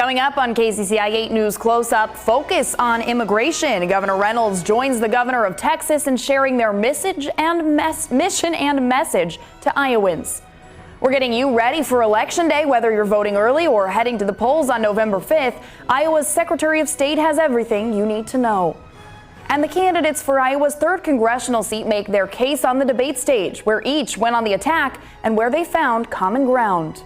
Coming up on KCCI 8 News Close-Up, focus on immigration. Governor Reynolds joins the governor of Texas in sharing their mission and message to Iowans. We're getting you ready for Election Day, whether you're voting early or heading to the polls on November 5th. Iowa's Secretary of State has everything you need to know. And the candidates for Iowa's 3rd congressional seat make their case on the debate stage, where each went on the attack and where they found common ground.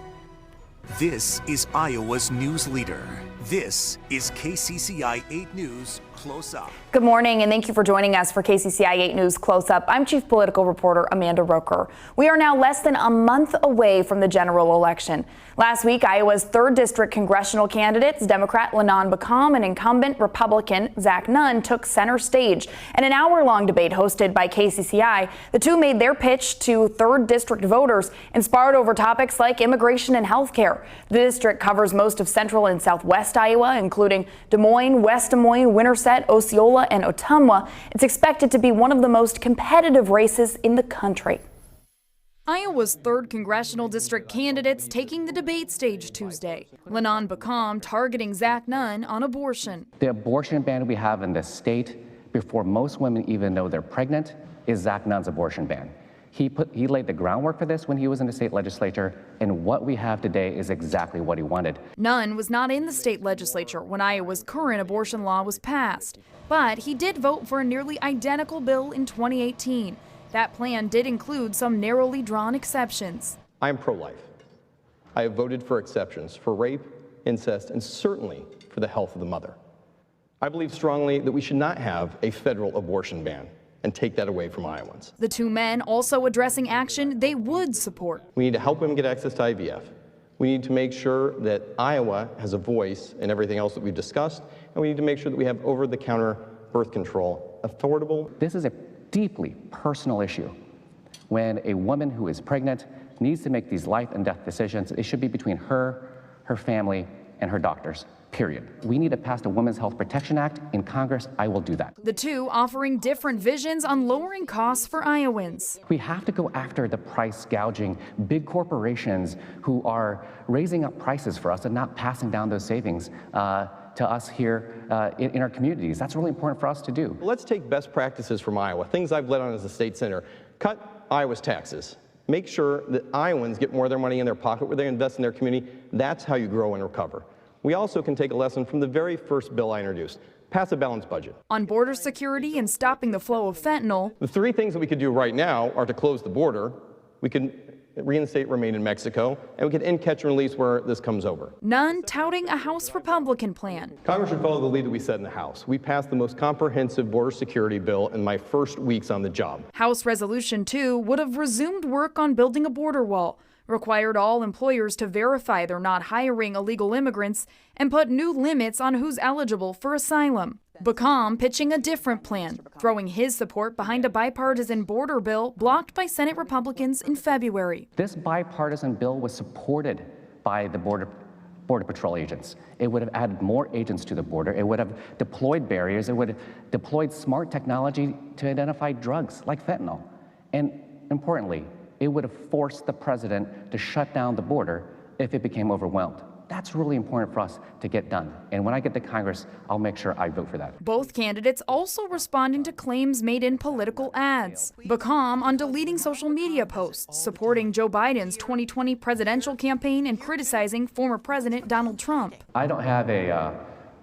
This is Iowa's news leader. This is KCCI 8 News Close Up. Good morning, and thank you for joining us for KCCI 8 News Close Up. I'm Chief Political Reporter Amanda Roker. We are now less than a month away from the general election. Last week, Iowa's 3rd District congressional candidates, Democrat Lenon Beckham and incumbent Republican Zach Nunn, took center stage. In an hour-long debate hosted by KCCI, the two made their pitch to 3rd District voters, inspired over topics like immigration and health care. The district covers most of central and southwest Iowa, including Des Moines, West Des Moines, Winterset, Osceola, and Ottumwa. It's expected to be one of the most competitive races in the country. Iowa's 3rd congressional district candidates taking the debate stage Tuesday. Lenon Beckham targeting Zach Nunn on abortion. The abortion ban we have in this state, before most women even know they're pregnant, is Zach Nunn's abortion ban. He laid the groundwork for this when he was in the state legislature, and what we have today is exactly what he wanted. Nunn was not in the state legislature when Iowa's current abortion law was passed, but he did vote for a nearly identical bill in 2018. That plan did include some narrowly drawn exceptions. I am pro-life. I have voted for exceptions for rape, incest, and certainly for the health of the mother. I believe strongly that we should not have a federal abortion ban and take that away from Iowans. The two men also addressing action they would support. We need to help women get access to IVF. We need to make sure that Iowa has a voice in everything else that we've discussed, and we need to make sure that we have over-the-counter birth control affordable. This is a deeply personal issue. When a woman who is pregnant needs to make these life and death decisions, it should be between her, her family, and her doctors, period. We need to pass the Women's Health Protection Act in Congress. I will do that. The two offering different visions on lowering costs for Iowans. We have to go after the price gouging big corporations who are raising up prices for us and not passing down those savings to us here in our communities. That's really important for us to do. Let's take best practices from Iowa, things I've led on as a state senator. Cut Iowa's taxes. Make sure that Iowans get more of their money in their pocket where they invest in their community. That's how you grow and recover. We also can take a lesson from the very first bill I introduced. Pass a balanced budget. On border security and stopping the flow of fentanyl. The 3 things that we could do right now are to close the border, we can reinstate remain in Mexico, and we can end catch and release where this comes over. Nunn touting a House Republican plan. Congress should follow the lead that we set in the House. We passed the most comprehensive border security bill in my first weeks on the job. House Resolution 2 would have resumed work on building a border wall, required all employers to verify they're not hiring illegal immigrants, and put new limits on who's eligible for asylum. Beckham pitching a different plan, throwing his support behind a bipartisan border bill blocked by Senate Republicans in February. This bipartisan bill was supported by the Border Patrol agents. It would have added more agents to the border. It would have deployed barriers. It would have deployed smart technology to identify drugs like fentanyl. And importantly, it would have forced the president to shut down the border if it became overwhelmed. That's really important for us to get done. And when I get to Congress, I'll make sure I vote for that. Both candidates also responding to claims made in political ads. Beckham on deleting social media posts, supporting Joe Biden's 2020 presidential campaign and criticizing former President Donald Trump. I don't have a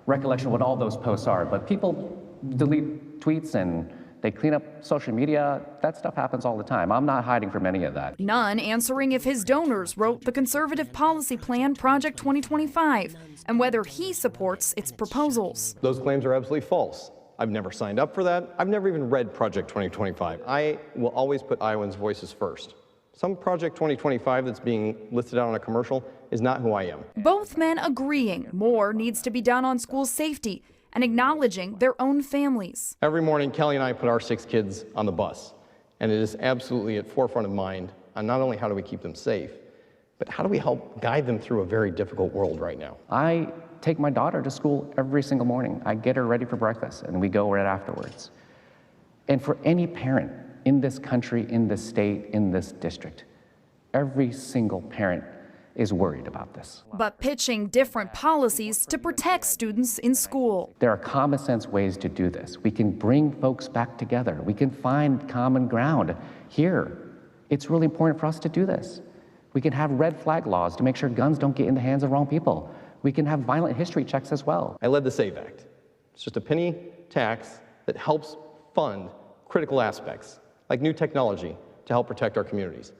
recollection of what all those posts are, but people delete tweets and they clean up social media. That stuff happens all the time. I'm not hiding from any of that. Nunn answering if his donors wrote the conservative policy plan Project 2025 and whether he supports its proposals. Those claims are absolutely false. I've never signed up for that. I've never even read Project 2025. I will always put Iowans' voices first. Some Project 2025 that's being listed out on a commercial is not who I am. Both men agreeing more needs to be done on school safety and acknowledging their own families. Every morning, Kelly and I put our 6 kids on the bus, and it is absolutely at forefront of mind on not only how do we keep them safe, but how do we help guide them through a very difficult world right now. I take my daughter to school every single morning. I get her ready for breakfast, and we go right afterwards. And for any parent in this country, in this state, in this district, every single parent is worried about this. But pitching different policies to protect students in school. There are common sense ways to do this. We can bring folks back together. We can find common ground here. It's really important for us to do this. We can have red flag laws to make sure guns don't get in the hands of wrong people. We can have violent history checks as well. I led the SAVE Act. It's just a penny tax that helps fund critical aspects, like new technology to help protect our communities.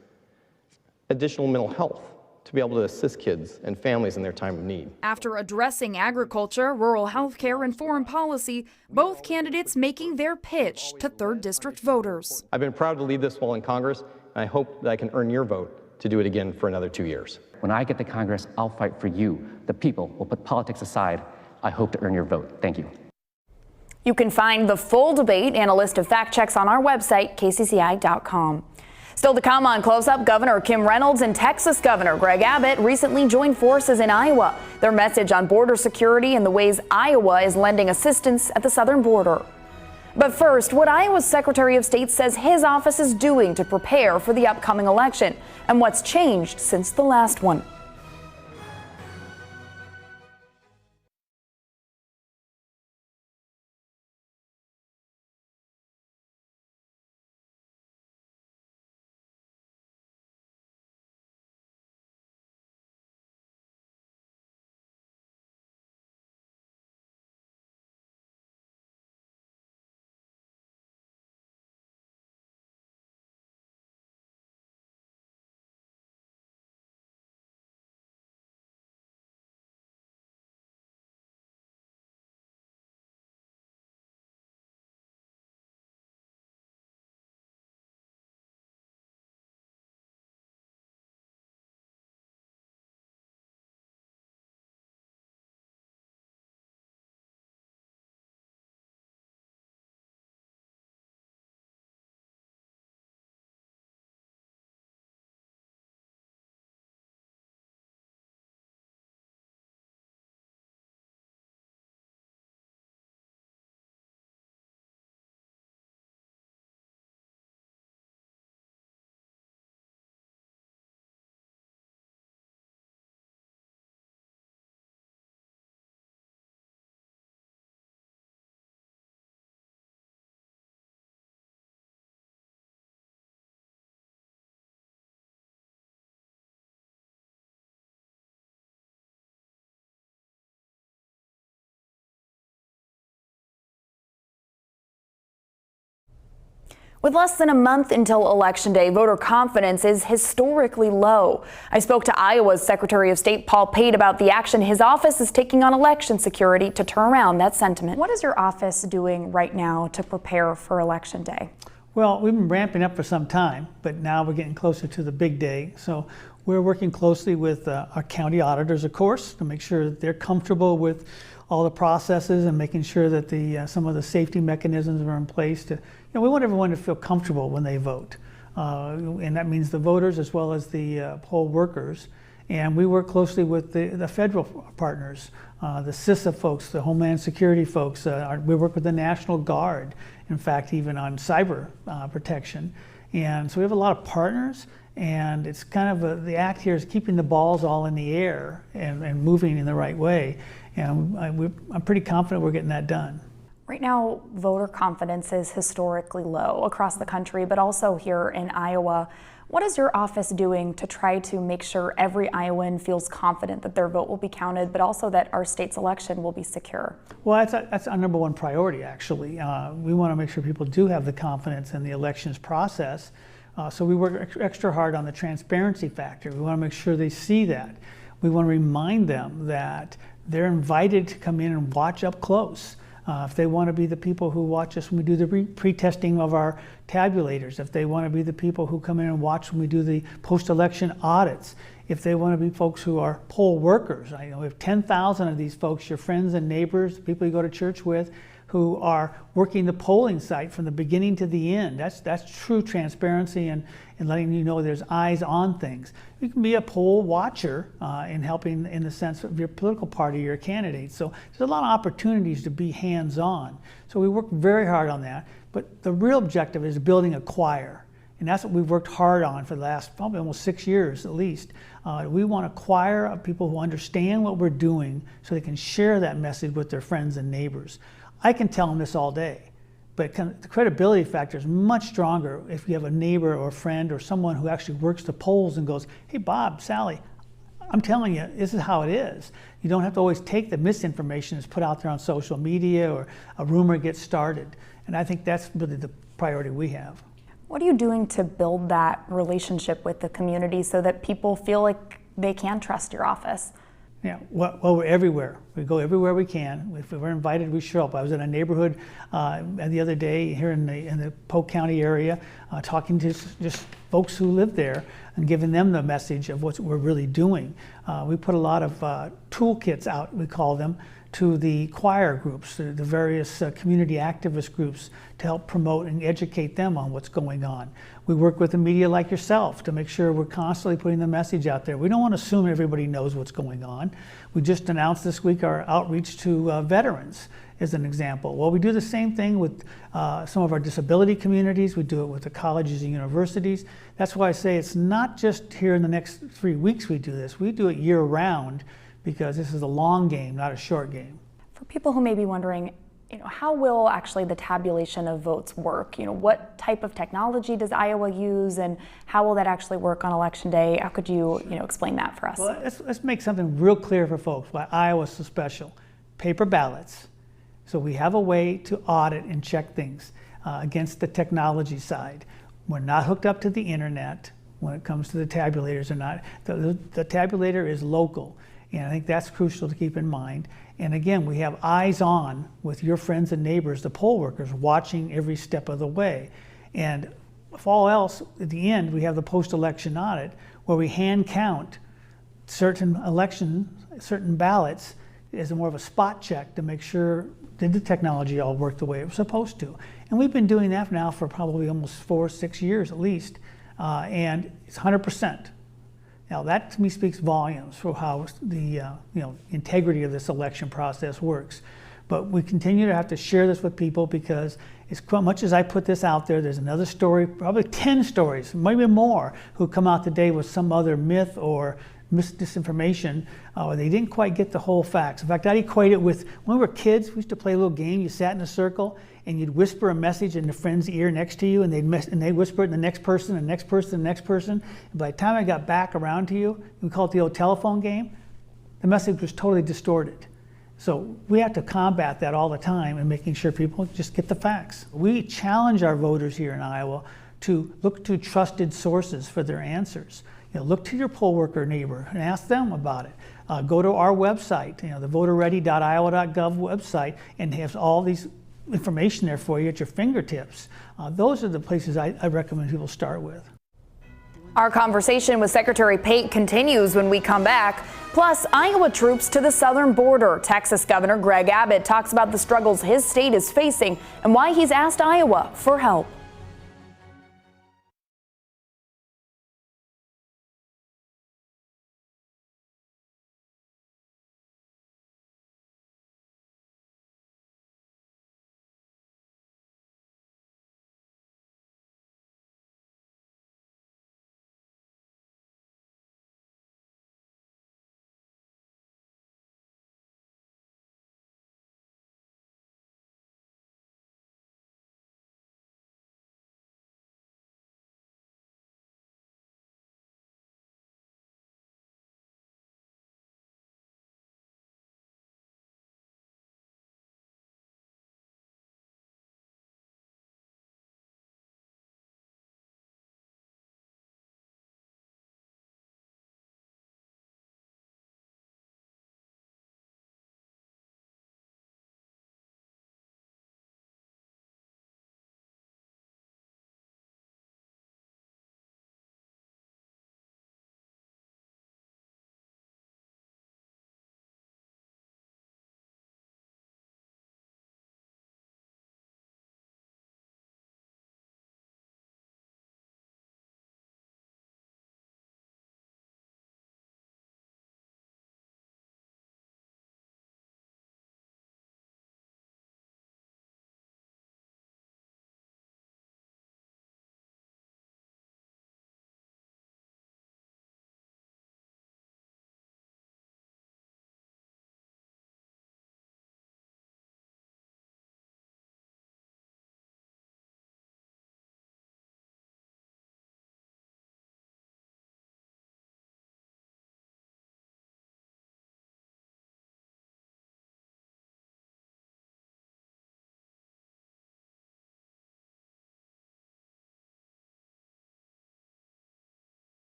Additional mental health to be able to assist kids and families in their time of need. After addressing agriculture, rural health care, and foreign policy, both candidates making their pitch to 3rd District voters. I've been proud to lead this while in Congress, and I hope that I can earn your vote to do it again for another 2 years. When I get to Congress, I'll fight for you. The people will put politics aside. I hope to earn your vote. Thank you. You can find the full debate and a list of fact checks on our website, kcci.com. Still to come on Close Up, Governor Kim Reynolds and Texas Governor Greg Abbott recently joined forces in Iowa. Their message on border security and the ways Iowa is lending assistance at the southern border. But first, what Iowa's Secretary of State says his office is doing to prepare for the upcoming election and what's changed since the last one. With less than a month until Election Day, voter confidence is historically low. I spoke to Iowa's Secretary of State Paul Pate about the action his office is taking on election security to turn around that sentiment. What is your office doing right now to prepare for Election Day? Well, we've been ramping up for some time, but now we're getting closer to the big day. So we're working closely with our county auditors, of course, to make sure that they're comfortable with all the processes and making sure that some of the safety mechanisms are in place to, we want everyone to feel comfortable when they vote. And that means the voters as well as the poll workers. And we work closely with the federal partners, the CISA folks, the Homeland Security folks. We work with the National Guard, in fact, even on cyber protection. And so we have a lot of partners, and it's kind of the act here is keeping the balls all in the air and moving in the right way. And I'm pretty confident we're getting that done. Right now, voter confidence is historically low across the country, but also here in Iowa. What is your office doing to try to make sure every Iowan feels confident that their vote will be counted, but also that our state's election will be secure? Well, that's our number one priority, actually. We want to make sure people do have the confidence in the elections process. So we work extra hard on the transparency factor. We want to make sure they see that. We want to remind them that they're invited to come in and watch up close. If they want to be the people who watch us when we do the pre-testing of our tabulators, if they want to be the people who come in and watch when we do the post-election audits, if they want to be folks who are poll workers. I know we have 10,000 of these folks, your friends and neighbors, people you go to church with, who are working the polling site from the beginning to the end. That's true transparency and letting you know there's eyes on things. You can be a poll watcher in helping in the sense of your political party, your candidate. So there's a lot of opportunities to be hands-on. So we work very hard on that. But the real objective is building a choir. And that's what we've worked hard on for the last probably almost 6 years at least, We want a choir of people who understand what we're doing so they can share that message with their friends and neighbors. I can tell them this all day, but the credibility factor is much stronger if you have a neighbor or a friend or someone who actually works the polls and goes, hey, Bob, Sally, I'm telling you, this is how it is. You don't have to always take the misinformation that's put out there on social media or a rumor gets started. And I think that's really the priority we have. What are you doing to build that relationship with the community so that people feel like they can trust your office? Yeah, well, we're everywhere. We go everywhere we can. If we're invited, we show up. I was in a neighborhood the other day here in the Polk County area, talking to just folks who live there and giving them the message of what we're really doing. We put a lot of toolkits out, we call them, to the choir groups, the various community activist groups to help promote and educate them on what's going on. We work with the media like yourself to make sure we're constantly putting the message out there. We don't want to assume everybody knows what's going on. We just announced this week our outreach to veterans as an example. Well, we do the same thing with some of our disability communities. We do it with the colleges and universities. That's why I say it's not just here in the next 3 weeks we do this. We do it year round, because this is a long game, not a short game. For people who may be wondering, how will actually the tabulation of votes work? What type of technology does Iowa use, and how will that actually work on Election Day? How could you, explain that for us? Well, let's make something real clear for folks why Iowa's so special. Paper ballots. So we have a way to audit and check things against the technology side. We're not hooked up to the internet when it comes to the tabulators or not. The tabulator is local. And I think that's crucial to keep in mind. And again, we have eyes on with your friends and neighbors, the poll workers, watching every step of the way. And if all else, at the end, we have the post-election audit where we hand count certain ballots as more of a spot check to make sure did the technology all work the way it was supposed to. And we've been doing that now for probably almost 4 or 6 years at least. And it's 100%. Now that to me speaks volumes for how the integrity of this election process works. But we continue to have to share this with people because as much as I put this out there, there's another story, probably 10 stories, maybe more, who come out today with some other myth or disinformation, or they didn't quite get the whole facts. In fact, I'd equate it with when we were kids, we used to play a little game. You sat in a circle and you'd whisper a message in a friend's ear next to you, and they'd whisper it to the next person, the next person, the next person. And by the time I got back around to you, we call it the old telephone game, the message was totally distorted. So we have to combat that all the time and making sure people just get the facts. We challenge our voters here in Iowa to look to trusted sources for their answers. Look to your poll worker neighbor and ask them about it. Go to our website, the voterready.iowa.gov website, and has all these information there for you at your fingertips. Those are the places I recommend people start with. Our conversation with Secretary Pate continues when we come back. Plus, Iowa troops to the southern border. Texas Governor Greg Abbott talks about the struggles his state is facing and why he's asked Iowa for help.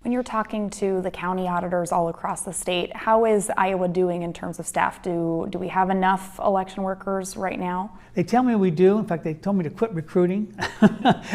When you're talking to the county auditors all across the state, how is Iowa doing in terms of staff? Do we have enough election workers right now? They tell me we do. In fact, they told me to quit recruiting.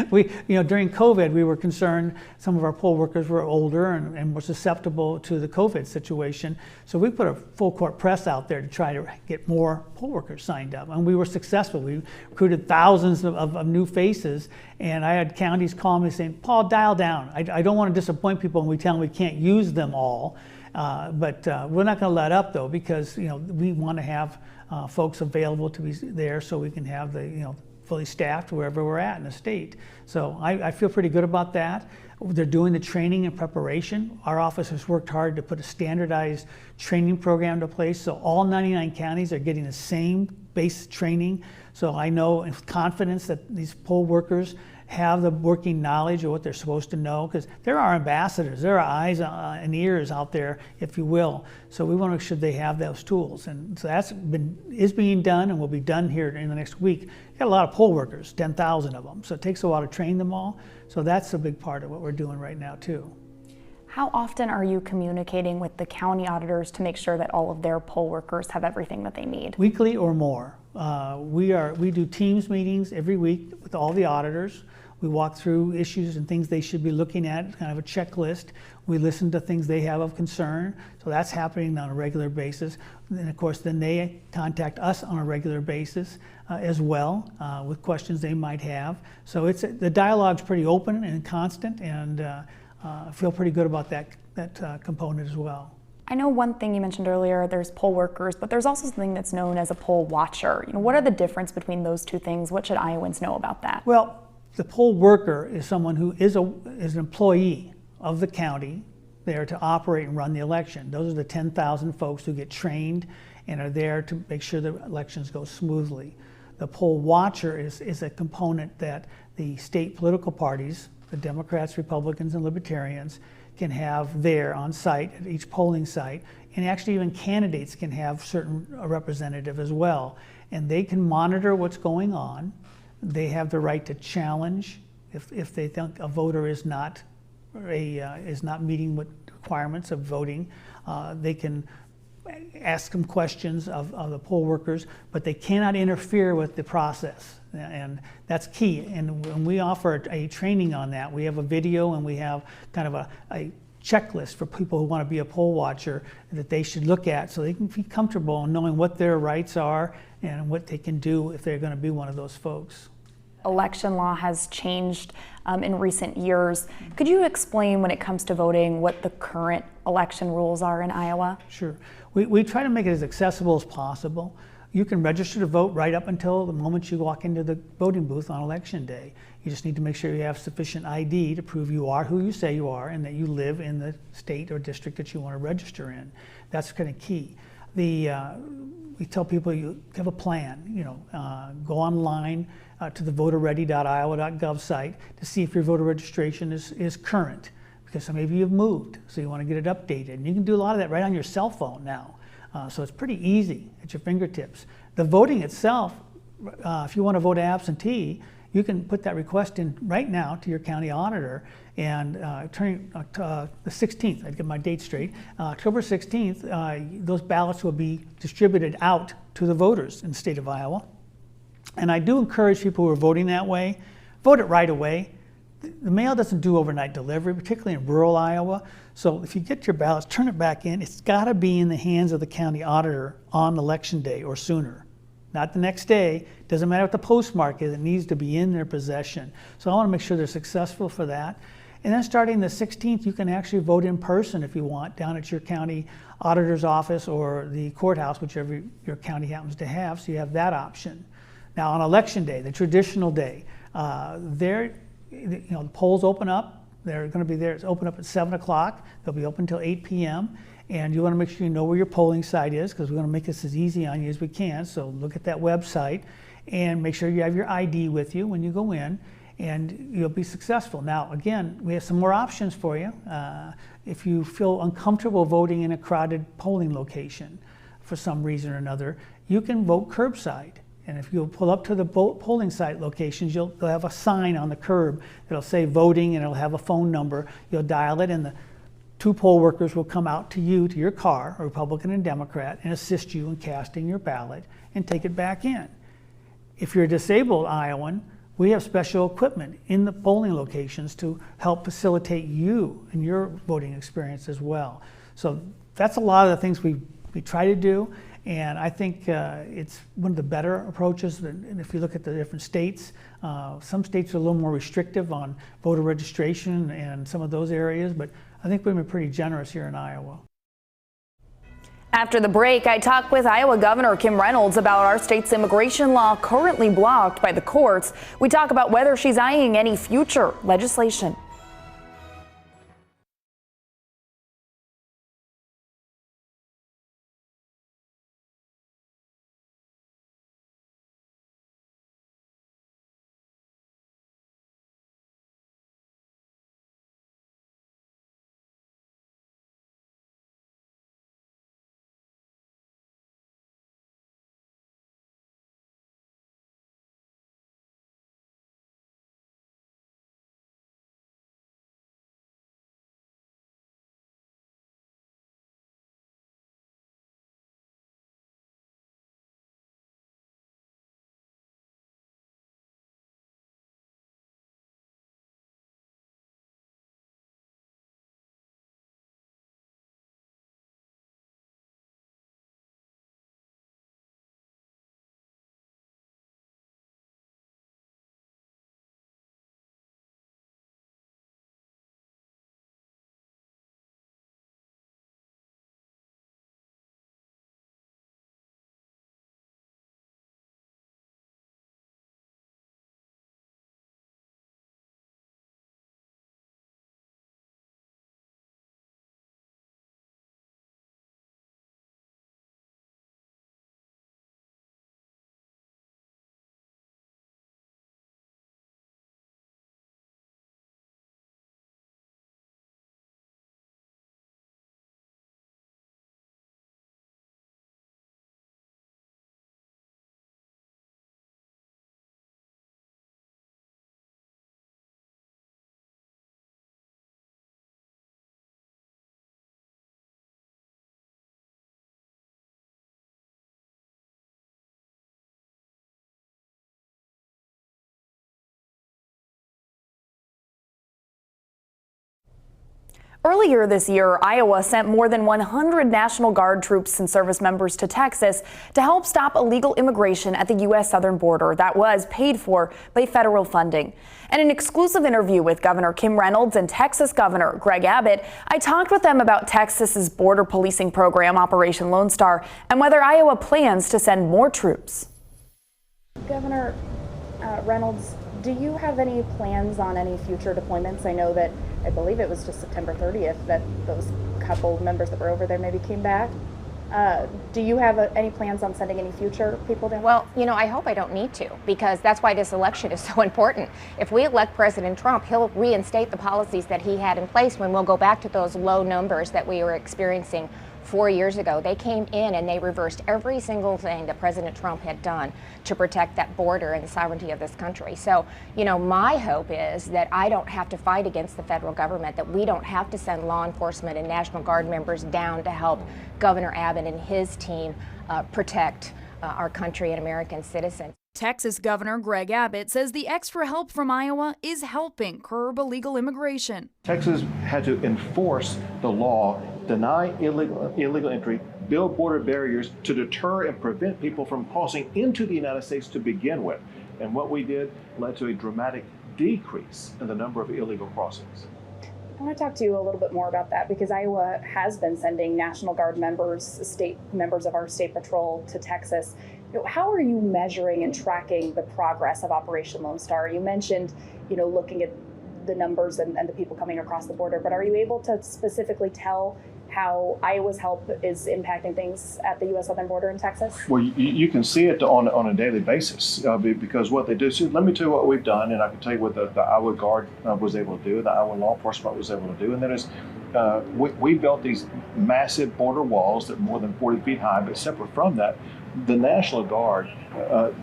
During COVID, we were concerned some of our poll workers were older and were susceptible to the COVID situation. So we put a full court press out there to try to get more poll workers signed up. And we were successful. We recruited thousands of new faces. And I had counties call me saying, Paul, dial down. I don't want to disappoint people when we tell them we can't use them all. But we're not going to let up, though, because we want to have folks available to be there so we can have the fully staffed wherever we're at in the state. So I feel pretty good about that. They're doing the training and preparation. Our office has worked hard to put a standardized training program into place, so all 99 counties are getting the same base training. So I know with confidence that these poll workers have the working knowledge of what they're supposed to know, because they're our ambassadors, they're our eyes and ears out there, if you will. So we want to make sure they have those tools, and so is being done and will be done here in the next week. We've got a lot of poll workers, 10,000 of them, so it takes a while to train them all. So that's a big part of what we're doing right now too. How often are you communicating with the county auditors to make sure that all of their poll workers have everything that they need? Weekly or more. We do Teams meetings every week with all the auditors. We walk through issues and things they should be looking at, kind of a checklist. We listen to things they have of concern. So that's happening on a regular basis. And of course, then they contact us on a regular basis as well with questions they might have. So the dialogue's pretty open and constant, and I feel pretty good about that component as well. I know one thing you mentioned earlier, there's poll workers, but there's also something that's known as a poll watcher. What are the difference between those two things? What should Iowans know about that? Well, the poll worker is someone who is an employee of the county there to operate and run the election. Those are the 10,000 folks who get trained and are there to make sure the elections go smoothly. The poll watcher is a component that the state political parties, the Democrats, Republicans, and Libertarians, can have there on site at each polling site, and actually even candidates can have a representative as well. And they can monitor what's going on. They have the right to challenge if they think a voter is not meeting what requirements of voting. They can ask them questions of the poll workers, but they cannot interfere with the process, and that's key. And when we offer a training on that, we have a video and we have kind of a checklist for people who want to be a poll watcher that they should look at so they can be comfortable in knowing what their rights are and what they can do if they're going to be one of those folks. Election law has changed in recent years. Could you explain, when it comes to voting, what the current election rules are in Iowa? Sure. We try to make it as accessible as possible. You can register to vote right up until the moment you walk into the voting booth on election day. You just need to make sure you have sufficient ID to prove you are who you say you are and that you live in the state or district that you want to register in. That's kind of key. We tell people you have a plan. Go online to the voterready.iowa.gov site to see if your voter registration is current, because some of you have moved, so you want to get it updated. And you can do a lot of that right on your cell phone now. So it's pretty easy at your fingertips. The voting itself, if you want to vote absentee, you can put that request in right now to your county auditor, and turning the 16th, I'd get my date straight, October 16th, those ballots will be distributed out to the voters in the state of Iowa. And I do encourage people who are voting that way, vote it right away. The mail doesn't do overnight delivery, particularly in rural Iowa. So if you get your ballots, turn it back in. It's got to be in the hands of the county auditor on election day or sooner. Not the next day. Doesn't matter what the postmark is, it needs to be in their possession. So I want to make sure they're successful for that. And then starting the 16th, you can actually vote in person if you want, down at your county auditor's office or the courthouse, whichever your county happens to have, so you have that option. Now on election day, the traditional day, the polls open up. They're going to be there. It's open up at 7 o'clock. They'll be open until 8 p.m. And you want to make sure you know where your polling site is, because we want to make this as easy on you as we can. So look at that website and make sure you have your ID with you when you go in, and you'll be successful. Now, again, we have some more options for you. If you feel uncomfortable voting in a crowded polling location for some reason or another, you can vote curbside. And if you'll pull up to the polling site locations, they'll have a sign on the curb that'll say voting, and it'll have a phone number. You'll dial it, and 2 poll workers will come out to you, to your car, a Republican and Democrat, and assist you in casting your ballot and take it back in. If you're a disabled Iowan, we have special equipment in the polling locations to help facilitate you and your voting experience as well. So that's a lot of the things we try to do, and I think it's one of the better approaches. And if you look at the different states, some states are a little more restrictive on voter registration and some of those areas, but I think we've been pretty generous here in Iowa. After the break, I talk with Iowa Governor Kim Reynolds about our state's immigration law currently blocked by the courts. We talk about whether she's eyeing any future legislation. Earlier this year, Iowa sent more than 100 National Guard troops and service members to Texas to help stop illegal immigration at the U.S. southern border that was paid for by federal funding. In an exclusive interview with Governor Kim Reynolds and Texas Governor Greg Abbott, I talked with them about Texas's border policing program, Operation Lone Star, and whether Iowa plans to send more troops. Governor Reynolds, do you have any plans on any future deployments? I know that I believe it was just September 30th that those couple members that were over there maybe came back. Do you have any plans on sending any future people down? Well, you know, I hope I don't need to, because that's why this election is so important. If we elect President Trump, he'll reinstate the policies that he had in place when we'll go back to those low numbers that we were experiencing 4 years ago. They came in and they reversed every single thing that President Trump had done to protect that border and the sovereignty of this country. So, you know, my hope is that I don't have to fight against the federal government, that we don't have to send law enforcement and National Guard members down to help Governor Abbott and his team protect our country and American citizens. Texas Governor Greg Abbott says the extra help from Iowa is helping curb illegal immigration. Texas had to enforce the law, deny illegal entry, build border barriers to deter and prevent people from crossing into the United States to begin with. And what we did led to a dramatic decrease in the number of illegal crossings. I want to talk to you a little bit more about that, because Iowa has been sending National Guard members, state members of our state patrol to Texas. How are you measuring and tracking the progress of Operation Lone Star? You mentioned, looking at the numbers and the people coming across the border, but are you able to specifically tell how Iowa's help is impacting things at the U.S. southern border in Texas? Well, you can see it on a daily basis because what they do. So let me tell you what we've done, and I can tell you what the Iowa Guard was able to do, the Iowa law enforcement was able to do, and that is we built these massive border walls that are more than 40 feet high, but separate from that, the National Guard,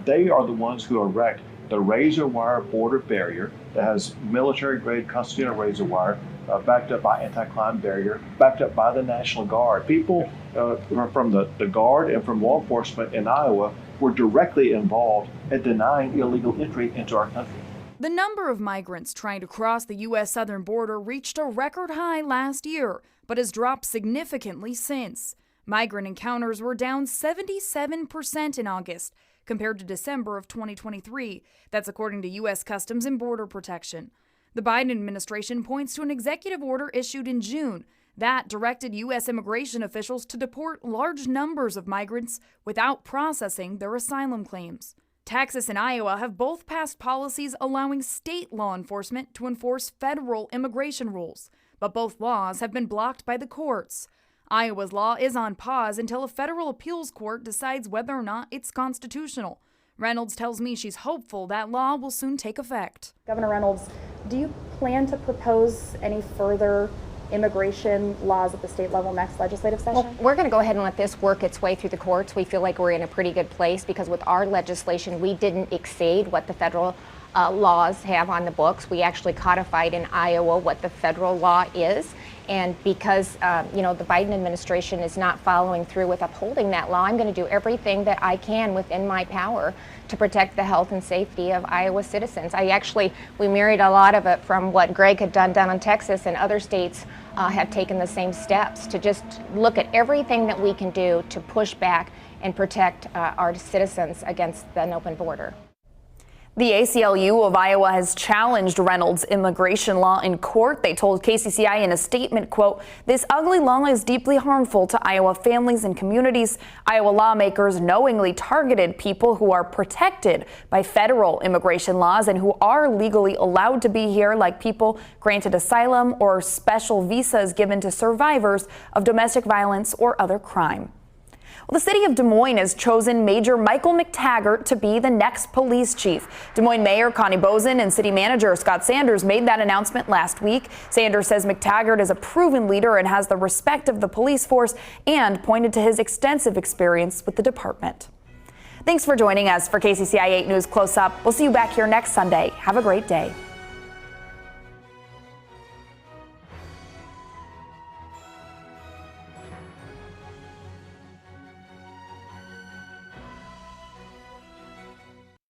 they are the ones who erect the razor wire border barrier that has military-grade concertina razor wire, backed up by anti-climb barrier, backed up by the National Guard. People from the Guard and from law enforcement in Iowa were directly involved in denying illegal entry into our country. The number of migrants trying to cross the U.S. southern border reached a record high last year, but has dropped significantly since. Migrant encounters were down 77% in August compared to December of 2023. That's according to U.S. Customs and Border Protection. The Biden administration points to an executive order issued in June that directed U.S. immigration officials to deport large numbers of migrants without processing their asylum claims. Texas and Iowa have both passed policies allowing state law enforcement to enforce federal immigration rules, but both laws have been blocked by the courts. Iowa's law is on pause until a federal appeals court decides whether or not it's constitutional. Reynolds tells me she's hopeful that law will soon take effect. Governor Reynolds, do you plan to propose any further immigration laws at the state level next legislative session? Well, we're going to go ahead and let this work its way through the courts. We feel like we're in a pretty good place because with our legislation, we didn't exceed what the federal laws have on the books. We actually codified in Iowa what the federal law is. And because, the Biden administration is not following through with upholding that law, I'm going to do everything that I can within my power to protect the health and safety of Iowa citizens. We mirrored a lot of it from what Greg had done down in Texas, and other states have taken the same steps to just look at everything that we can do to push back and protect our citizens against an open border. The ACLU of Iowa has challenged Reynolds' immigration law in court. They told KCCI in a statement, quote, "This ugly law is deeply harmful to Iowa families and communities. Iowa lawmakers knowingly targeted people who are protected by federal immigration laws and who are legally allowed to be here, like people granted asylum or special visas given to survivors of domestic violence or other crime." Well, the city of Des Moines has chosen Major Michael McTaggart to be the next police chief. Des Moines Mayor Connie Boesen and City Manager Scott Sanders made that announcement last week. Sanders says McTaggart is a proven leader and has the respect of the police force, and pointed to his extensive experience with the department. Thanks for joining us for KCCI 8 News Close Up. We'll see you back here next Sunday. Have a great day.